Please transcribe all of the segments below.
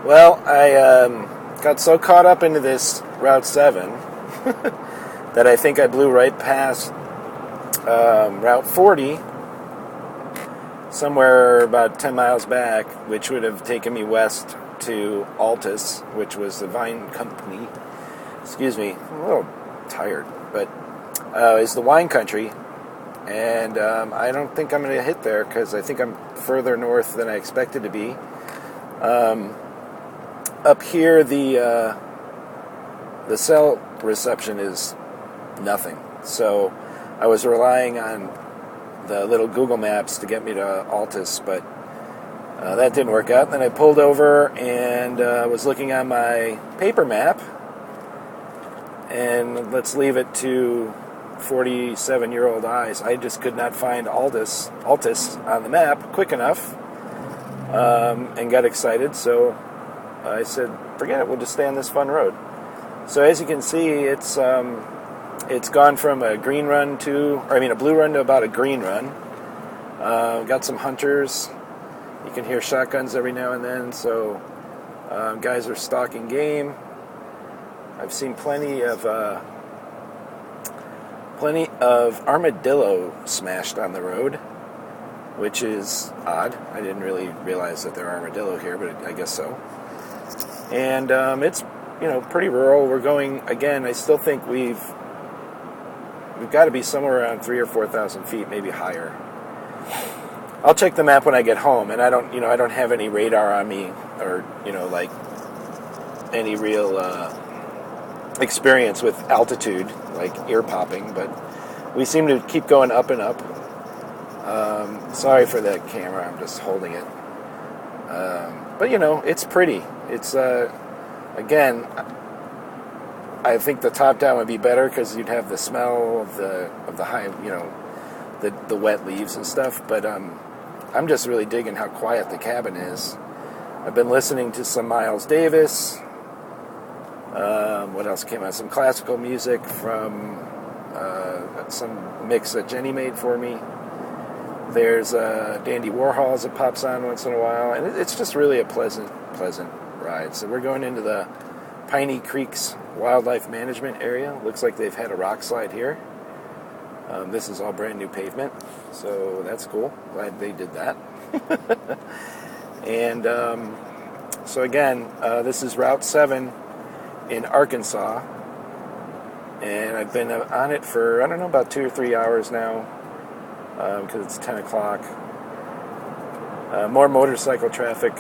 Well, I got so caught up into this Route 7 that I think I blew right past Route 40, somewhere about 10 miles back, which would have taken me west to Altus, which was the wine company. Excuse me, I'm a little tired, but it's the wine country, and I don't think I'm going to hit there because I think I'm further north than I expected to be. Up here, the cell reception is nothing, so I was relying on the little Google Maps to get me to Altus, but that didn't work out. And then I pulled over and was looking on my paper map, and let's leave it to 47-year-old eyes. I just could not find Altus on the map quick enough, and got excited, so I said, forget it, we'll just stay on this fun road. So as you can see, it's gone from a blue run to about a green run. Got some hunters. You can hear shotguns every now and then, so guys are stalking game. I've seen plenty of armadillo smashed on the road, which is odd. I didn't really realize that there are armadillo here, but I guess so. And it's pretty rural. We're going again. I still think we've got to be somewhere around 3,000 or 4,000 feet, maybe higher. I'll check the map when I get home, and I don't have any radar on me, or like any real experience with altitude, like ear popping. But we seem to keep going up and up. Sorry for that camera. I'm just holding it. But it's pretty. It's again, I think the top down would be better because you'd have the smell of the high, the wet leaves and stuff. But I'm just really digging how quiet the cabin is. I've been listening to some Miles Davis. What else came out? Some classical music from some mix that Jenny made for me. There's Dandy Warhols that pops on once in a while, and it's just really a pleasant ride. So we're going into the Piney Creeks Wildlife Management Area. Looks like they've had a rock slide here. This is all brand new pavement, so that's cool. Glad they did that. And so again, this is Route 7 in Arkansas, and I've been on it for, about 2 or 3 hours now, because it's 10 o'clock. More motorcycle traffic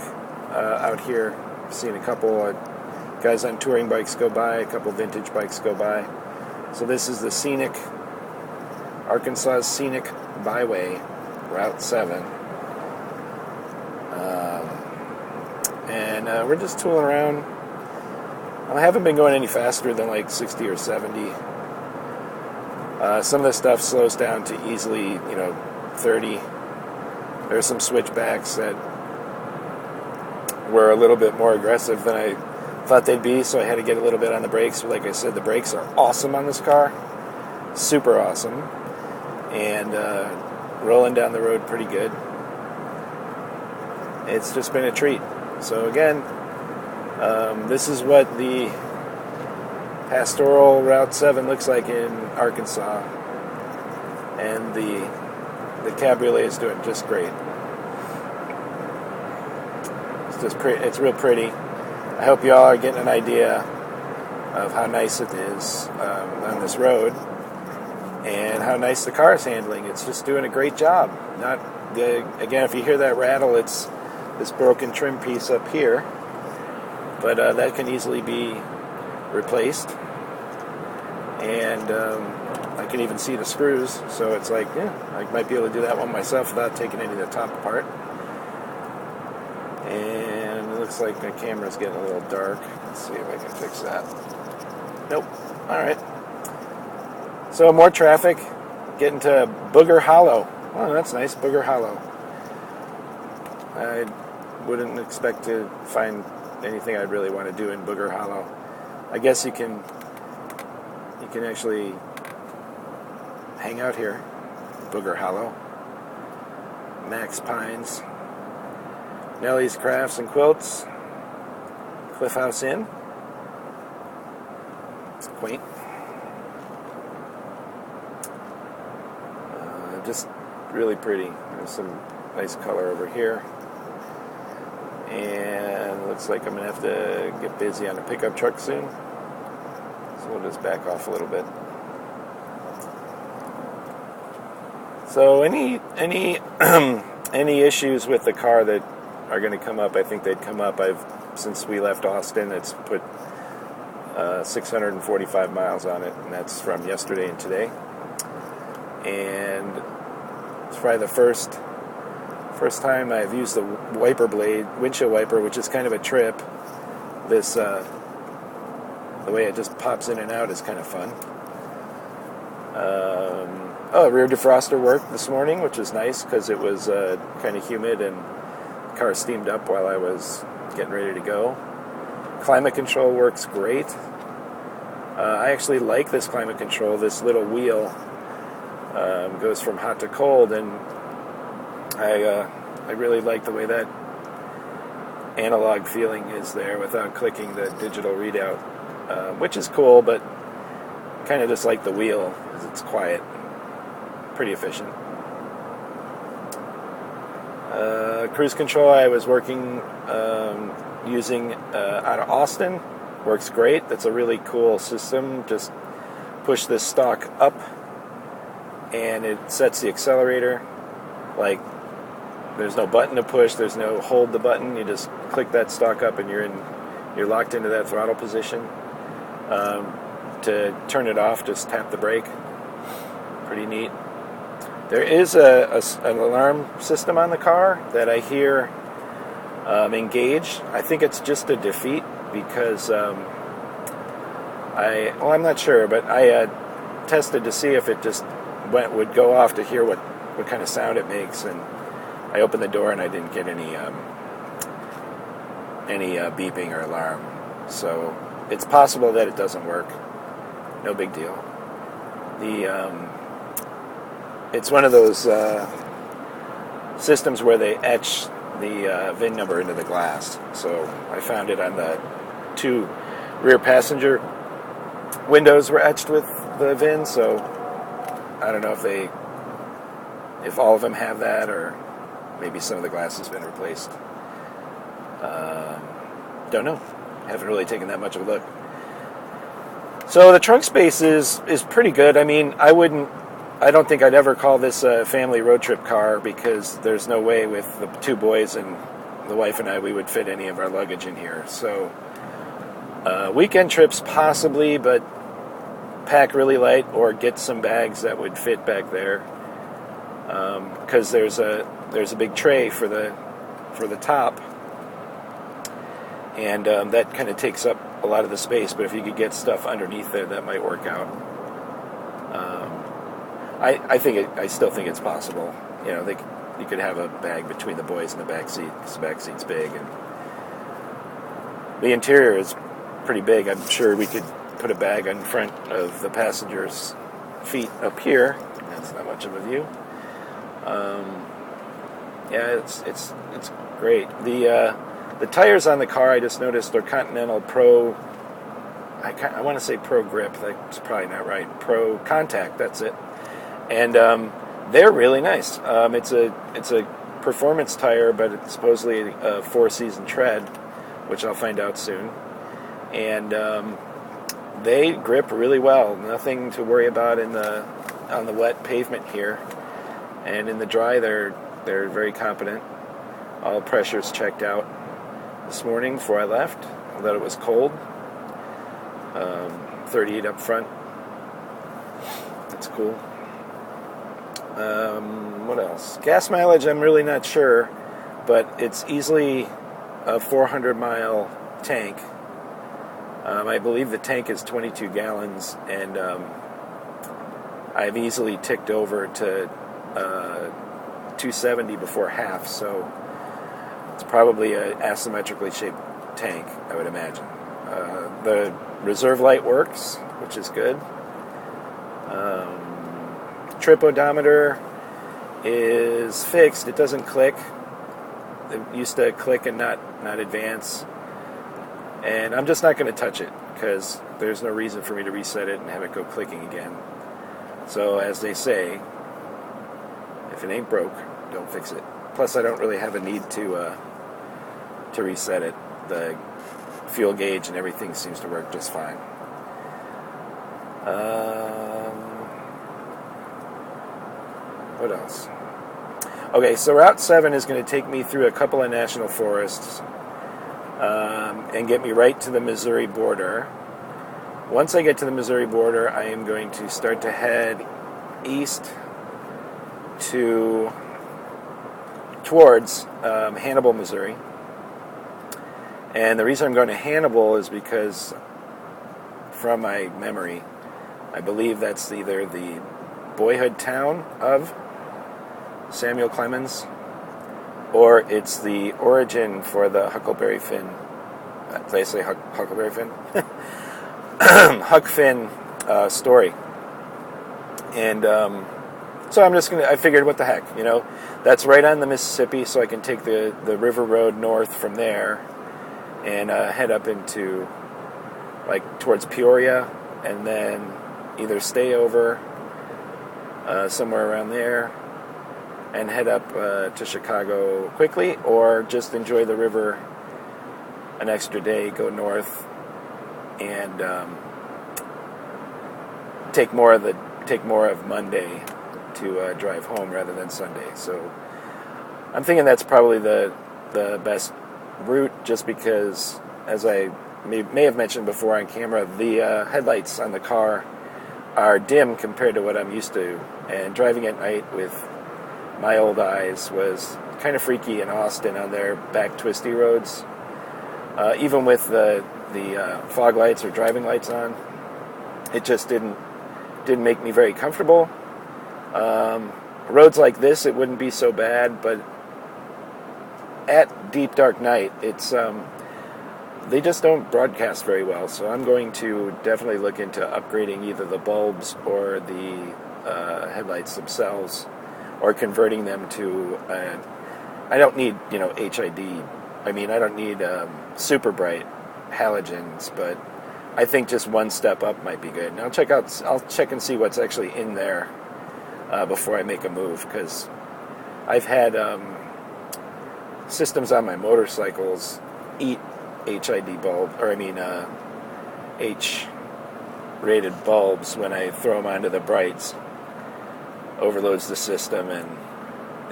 out here. I've seen a couple guys on touring bikes go by, a couple vintage bikes go by. So this is the Arkansas Scenic Byway, Route 7. And we're just tooling around. I haven't been going any faster than like 60 or 70. Some of the stuff slows down to easily, 30. There's some switchbacks that were a little bit more aggressive than I thought they'd be, so I had to get a little bit on the brakes. Like I said, the brakes are awesome on this car. Super awesome. And rolling down the road pretty good. It's just been a treat. So again, this is what the pastoral Route 7 looks like in Arkansas, and the cabriolet is doing just great. It's real pretty. I hope y'all are getting an idea of how nice it is on this road, and how nice the car is handling. It's just doing a great job. Again, if you hear that rattle, it's this broken trim piece up here, but that can easily be replaced. And I can even see the screws, so it's like, I might be able to do that one myself without taking any of the top apart. And it looks like the camera's getting a little dark. Let's see if I can fix that. Nope. Alright. So more traffic. Getting to Booger Hollow. Oh, that's nice. Booger Hollow. I wouldn't expect to find anything I'd really want to do in Booger Hollow. I guess you can actually hang out here. Booger Hollow. Max Pines. Nellie's Crafts and Quilts. Cliff House Inn. It's quaint. Just really pretty. There's some nice color over here. And looks like I'm going to have to get busy on the pickup truck soon. So we'll just back off a little bit. So any any issues with the car that are going to come up, I think they'd come up. Since we left Austin, it's put 645 miles on it, and that's from yesterday and today. And it's probably the first time I've used the wiper blade, windshield wiper, which is kind of a trip. This the way it just pops in and out is kind of fun. Rear defroster worked this morning, which is nice because it was kind of humid and the car steamed up while I was getting ready to go. Climate control works great. I actually like this climate control. This little wheel goes from hot to cold, and I really like the way that analog feeling is there without clicking the digital readout, which is cool, but kind of just like the wheel because it's quiet. Pretty efficient. Cruise control I was working using out of Austin. Works great. That's a really cool system. Just push this stalk up and it sets the accelerator. Like, there's no button to push, there's no hold the button. You just click that stalk up and you're locked into that throttle position. To turn it off, just tap the brake. Pretty neat. There is an alarm system on the car that I hear engage. I think it's just a defeat because I'm not sure, but I tested to see if it just would go off to hear what kind of sound it makes, and I opened the door and I didn't get any beeping or alarm. So it's possible that it doesn't work. No big deal. It's one of those systems where they etch the VIN number into the glass. So I found it on the 2 rear passenger windows were etched with the VIN. So I don't know if all of them have that, or maybe some of the glass has been replaced. Don't know. Haven't really taken that much of a look. So the trunk space is pretty good. I mean, I don't think I'd ever call this a family road trip car because there's no way with the 2 boys and the wife and I we would fit any of our luggage in here. So weekend trips possibly, but pack really light or get some bags that would fit back there. Because there's a big tray for the top, and that kind of takes up a lot of the space. But if you could get stuff underneath there, that might work out. I still think it's possible. You know, you could have a bag between the boys in the back seat because the back seat's big, and the interior is pretty big. I'm sure we could put a bag in front of the passenger's feet up here. That's not much of a view. Yeah, it's great. The tires on the car, I just noticed, they're Continental Pro. I want to say Pro Grip. That's probably not right. Pro Contact. That's it. And they're really nice. It's a performance tire, but it's supposedly a 4-season tread, which I'll find out soon. And they grip really well. Nothing to worry about on the wet pavement here. And in the dry, they're very competent. All pressures checked out this morning before I left. I thought it was cold. 38 up front. That's cool. What else? Gas mileage, I'm really not sure, but it's easily a 400-mile tank. I believe the tank is 22 gallons, and I've easily ticked over to 270 before half, so it's probably an asymmetrically shaped tank, I would imagine. The reserve light works, which is good. Trip odometer is fixed. It doesn't click. It used to click and not advance. And I'm just not going to touch it because there's no reason for me to reset it and have it go clicking again. So as they say, if it ain't broke, don't fix it. Plus, I don't really have a need to reset it. The fuel gauge and everything seems to work just fine. What else? Okay, so Route 7 is going to take me through a couple of national forests and get me right to the Missouri border. Once I get to the Missouri border, I am going to start to head east towards Hannibal, Missouri. And the reason I'm going to Hannibal is because, from my memory, I believe that's either the boyhood town of Samuel Clemens, or it's the origin for the Huckleberry Finn. Did I say Huckleberry Finn? Huck Finn story. And so I figured, what the heck, that's right on the Mississippi, so I can take the river road north from there and head up into, towards Peoria, and then either stay over somewhere around there and head up to Chicago quickly, or just enjoy the river an extra day, go north, and take more of Monday to drive home rather than Sunday. So I'm thinking that's probably the best route, just because, as I may have mentioned before on camera, the headlights on the car are dim compared to what I'm used to, and driving at night with my old eyes was kind of freaky in Austin on their back twisty roads. Even with the fog lights or driving lights on, it just didn't make me very comfortable. Roads like this, it wouldn't be so bad, but at deep dark night, it's they just don't broadcast very well. So I'm going to definitely look into upgrading either the bulbs or the headlights themselves, or converting them to. I don't need HID. I mean, I don't need super bright halogens, but I think just one step up might be good. And I'll check and see what's actually in there before I make a move, because I've had systems on my motorcycles eat HID bulb, or H-rated bulbs when I throw them onto the brights. Overloads the system and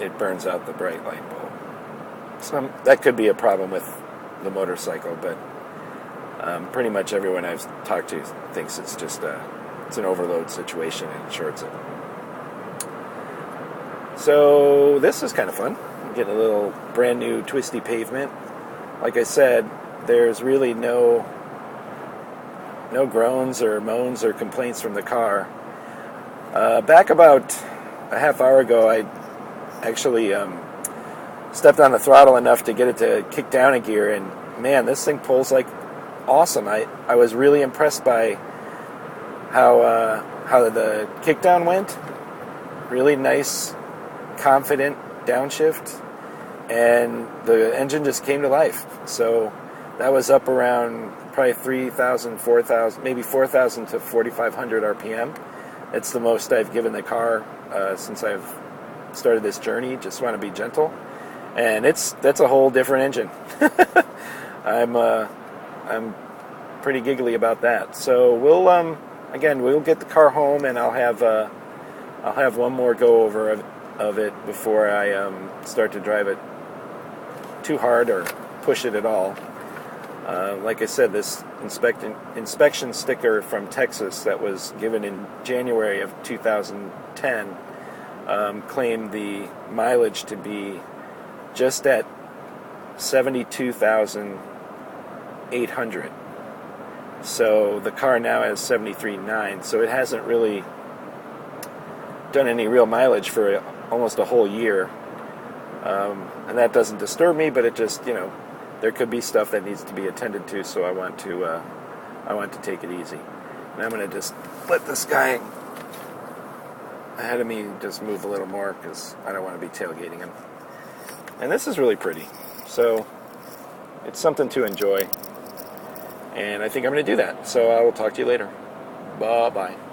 it burns out the bright light bulb. So that could be a problem with the motorcycle, but pretty much everyone I've talked to thinks it's just it's an overload situation and it shorts it. So this is kind of fun. I'm getting a little brand new twisty pavement. Like I said, there's really no groans or moans or complaints from the car. Back about a half hour ago, I actually stepped on the throttle enough to get it to kick down a gear, and man, this thing pulls like awesome. I was really impressed by how the kickdown went. Really nice, confident downshift, and the engine just came to life. So that was up around probably 3,000, 4,000, maybe 4,000 to 4,500 RPM. It's the most I've given the car since I've started this journey. Just want to be gentle, and that's a whole different engine. I'm pretty giggly about that. So we'll get the car home, and I'll have one more go over of it before I start to drive it too hard or push it at all. Like I said, this inspection sticker from Texas that was given in January of 2010 claimed the mileage to be just at 72,800. So the car now has 73,900, so it hasn't really done any real mileage for almost a whole year. And that doesn't disturb me, but it just, there could be stuff that needs to be attended to, so I want to take it easy. And I'm going to just let this guy ahead of me just move a little more, because I don't want to be tailgating him. And this is really pretty, so it's something to enjoy. And I think I'm going to do that. So I will talk to you later. Bye-bye.